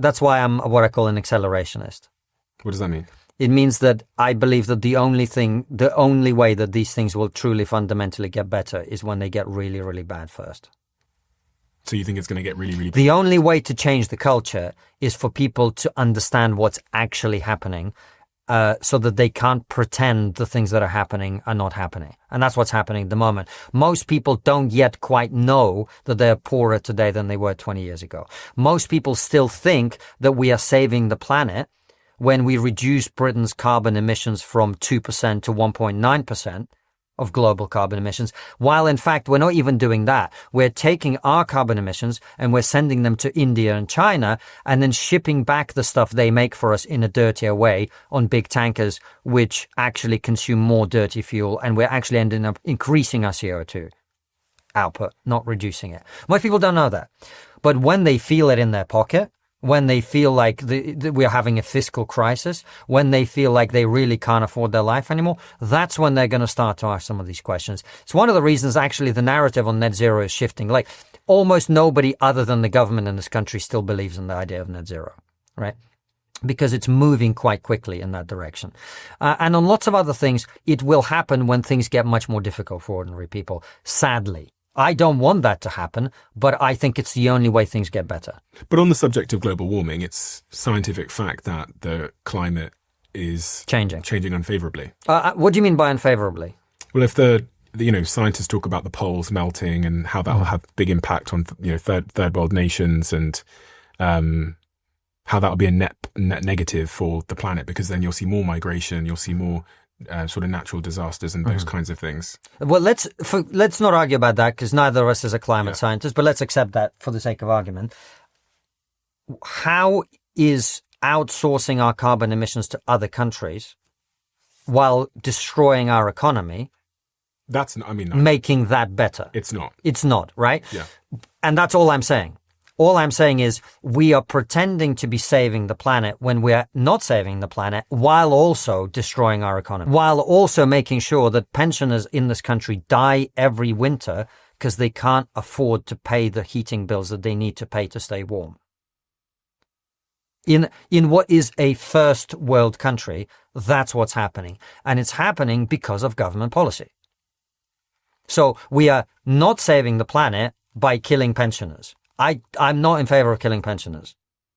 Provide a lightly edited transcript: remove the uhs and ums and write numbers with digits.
That's why I'm what I call an accelerationist. What does that mean? It means that I believe that the only way that these things will truly fundamentally get better is when they get really, really bad first. So you think it's going to get really, really bad? The only way to change the culture is for people to understand what's actually happening, so that they can't pretend the things that are happening are not happening. And that's what's happening at the moment. Most people don't yet quite know that they're poorer today than they were 20 years ago. Most people still think that we are saving the planet when we reduce Britain's carbon emissions from 2% to 1.9% of global carbon emissions, while in fact we're not even doing that. We're taking our carbon emissions and we're sending them to India and China and then shipping back the stuff they make for us in a dirtier way on big tankers, which actually consume more dirty fuel, and we're actually ending up increasing our CO2 output, not reducing it. Most people don't know that. But when they feel it in their pocket, when they feel like we're having a fiscal crisis, when they feel like they really can't afford their life anymore, that's when they're going to start to ask some of these questions. It's one of the reasons actually the narrative on net zero is shifting. Like almost nobody other than the government in this country still believes in the idea of net zero, right? Because it's moving quite quickly in that direction. And on lots of other things, it will happen when things get much more difficult for ordinary people, sadly. I don't want that to happen, but I think it's the only way things get better. But on the subject of global warming, it's scientific fact that the climate is changing unfavorably. What do you mean by unfavorably? Well, if scientists talk about the poles melting and how that will have big impact on third world nations, and how that will be a net negative for the planet, because then you'll see more migration, you'll see more sort of natural disasters and those kinds of things. Well, let's not argue about that, because neither of us is a climate scientist, but let's accept that for the sake of argument. How is outsourcing our carbon emissions to other countries while destroying our economy making that better? It's not. It's not, right? Yeah. And that's all I'm saying. All I'm saying is we are pretending to be saving the planet when we're not saving the planet, while also destroying our economy, while also making sure that pensioners in this country die every winter because they can't afford to pay the heating bills that they need to pay to stay warm. In what is a first world country, that's what's happening. And it's happening because of government policy. So we are not saving the planet by killing pensioners. I'm not in favor of killing pensioners.